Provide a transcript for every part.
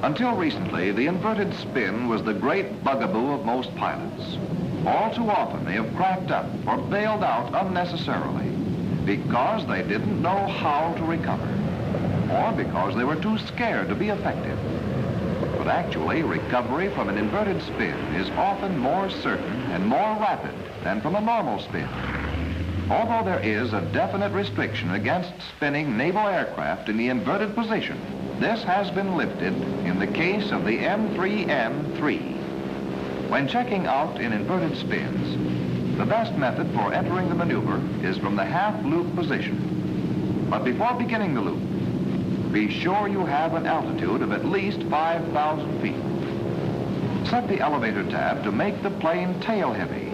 Until recently, the inverted spin was the great bugaboo of most pilots. All too often, they have cracked up or bailed out unnecessarily because they didn't know how to recover, or because they were too scared to be effective. But actually, recovery from an inverted spin is often more certain and more rapid than from a normal spin. Although there is a definite restriction against spinning naval aircraft in the inverted position, this has been lifted in the case of the M3N3. When checking out in inverted spins, the best method for entering the maneuver is from the half-loop position. But before beginning the loop, be sure you have an altitude of at least 5,000 feet. Set the elevator tab to make the plane tail-heavy.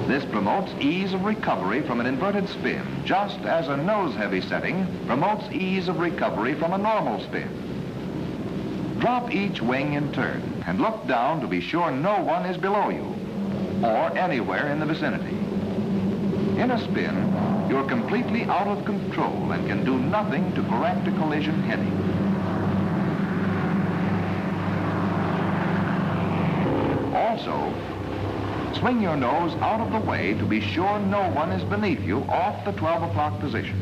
This promotes ease of recovery from an inverted spin, just as a nose-heavy setting promotes ease of recovery from a normal spin. Drop each wing in turn and look down to be sure no one is below you or anywhere in the vicinity. In a spin, you're completely out of control and can do nothing to correct a collision heading. Also, swing your nose out of the way to be sure no one is beneath you off the 12 o'clock position.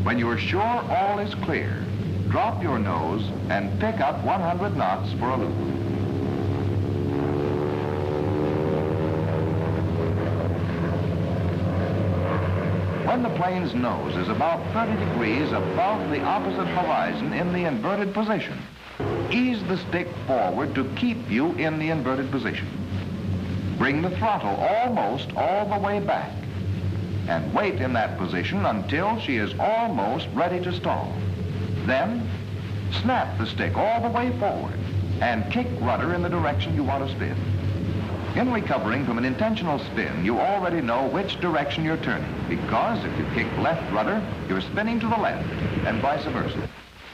When you are sure all is clear, drop your nose and pick up 100 knots for a loop. When the plane's nose is about 30 degrees above the opposite horizon in the inverted position, ease the stick forward to keep you in the inverted position. Bring the throttle almost all the way back and wait in that position until she is almost ready to stall. Then, snap the stick all the way forward and kick rudder in the direction you want to spin. In recovering from an intentional spin, you already know which direction you're turning, because if you kick left rudder, you're spinning to the left, and vice versa.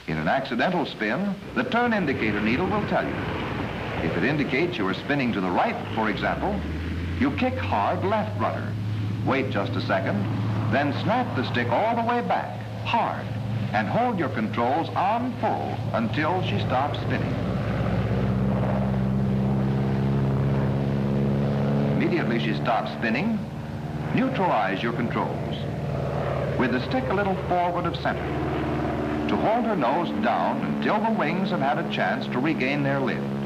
In an accidental spin, the turn indicator needle will tell you. If it indicates you are spinning to the right, for example, you kick hard left rudder. Wait just a second, then snap the stick all the way back, hard, and hold your controls on full until she stops spinning. Immediately she stops spinning, neutralize your controls. With the stick a little forward of center, to hold her nose down until the wings have had a chance to regain their lift.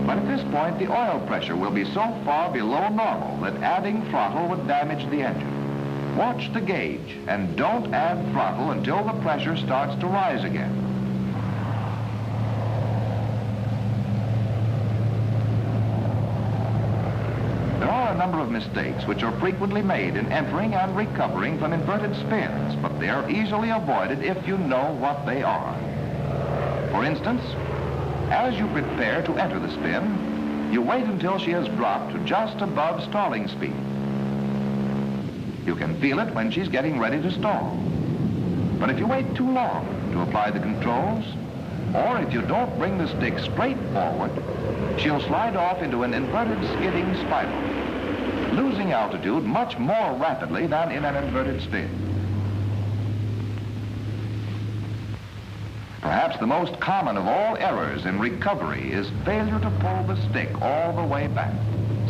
But at this point, the oil pressure will be so far below normal that adding throttle would damage the engine. Watch the gauge and don't add throttle until the pressure starts to rise again. There are a number of mistakes which are frequently made in entering and recovering from inverted spins, but they are easily avoided if you know what they are. For instance, as you prepare to enter the spin, you wait until she has dropped to just above stalling speed. You can feel it when she's getting ready to stall. But if you wait too long to apply the controls, or if you don't bring the stick straight forward, she'll slide off into an inverted skidding spiral, losing altitude much more rapidly than in an inverted spin. Perhaps the most common of all errors in recovery is failure to pull the stick all the way back.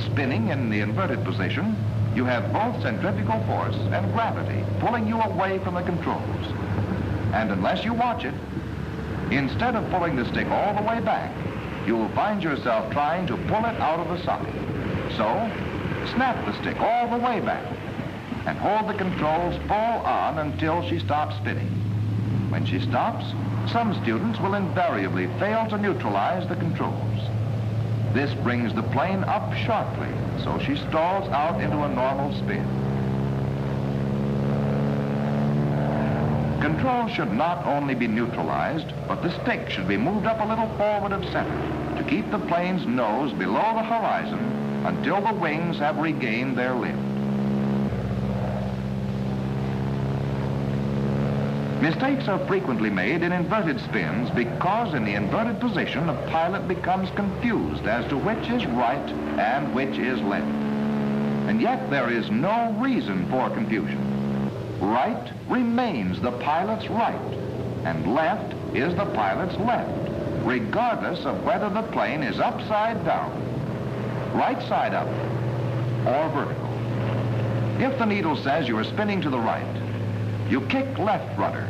Spinning in the inverted position, you have both centrifugal force and gravity pulling you away from the controls. And unless you watch it, instead of pulling the stick all the way back, you will find yourself trying to pull it out of the socket. So, snap the stick all the way back and hold the controls full on until she stops spinning. When she stops, some students will invariably fail to neutralize the controls. This brings the plane up sharply, so she stalls out into a normal spin. Control should not only be neutralized, but the stick should be moved up a little forward of center to keep the plane's nose below the horizon until the wings have regained their lift. Mistakes are frequently made in inverted spins because in the inverted position, a pilot becomes confused as to which is right and which is left. And yet there is no reason for confusion. Right remains the pilot's right, and left is the pilot's left, regardless of whether the plane is upside down, right side up, or vertical. If the needle says you are spinning to the right, you kick left rudder,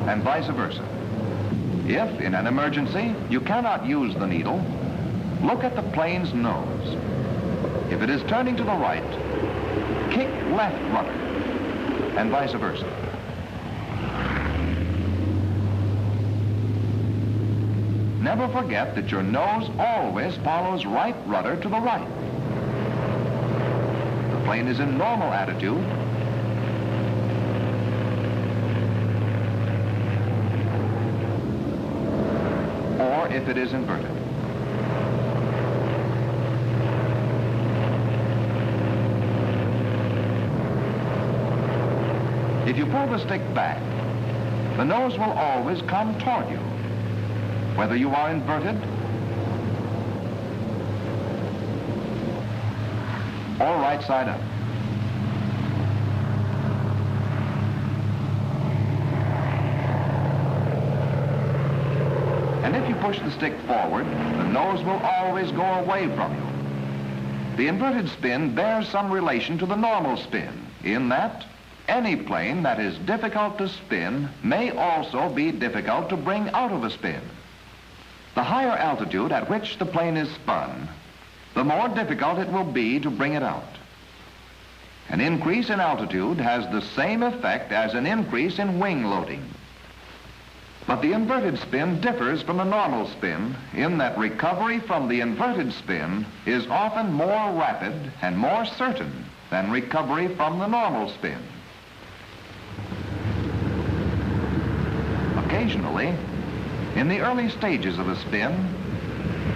and vice versa. If, in an emergency, you cannot use the needle, look at the plane's nose. If it is turning to the right, kick left rudder, and vice versa. Never forget that your nose always follows right rudder to the right. The plane is in normal attitude. Or if it is inverted. If you pull the stick back, the nose will always come toward you, whether you are inverted or right side up. And if you push the stick forward, the nose will always go away from you. The inverted spin bears some relation to the normal spin, in that any plane that is difficult to spin may also be difficult to bring out of a spin. The higher altitude at which the plane is spun, the more difficult it will be to bring it out. An increase in altitude has the same effect as an increase in wing loading. But the inverted spin differs from the normal spin in that recovery from the inverted spin is often more rapid and more certain than recovery from the normal spin. Occasionally, in the early stages of a spin,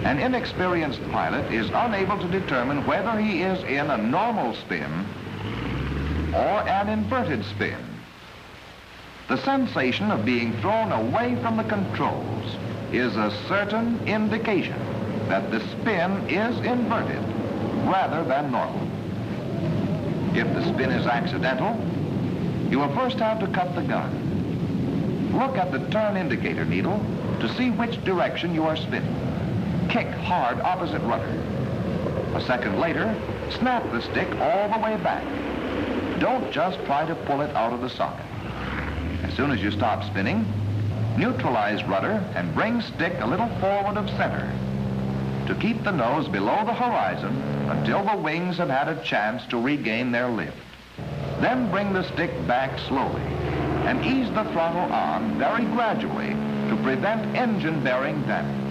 an inexperienced pilot is unable to determine whether he is in a normal spin or an inverted spin. The sensation of being thrown away from the controls is a certain indication that the spin is inverted rather than normal. If the spin is accidental, you will first have to cut the gun. Look at the turn indicator needle to see which direction you are spinning. Kick hard opposite rudder. A second later, snap the stick all the way back. Don't just try to pull it out of the socket. As soon as you stop spinning, neutralize rudder and bring stick a little forward of center to keep the nose below the horizon until the wings have had a chance to regain their lift. Then bring the stick back slowly and ease the throttle on very gradually to prevent engine bearing damage.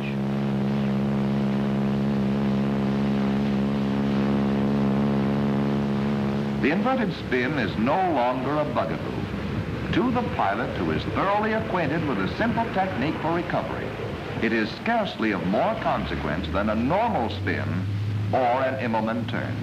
The inverted spin is no longer a bugaboo. To the pilot who is thoroughly acquainted with a simple technique for recovery, it is scarcely of more consequence than a normal spin or an Immelmann turn.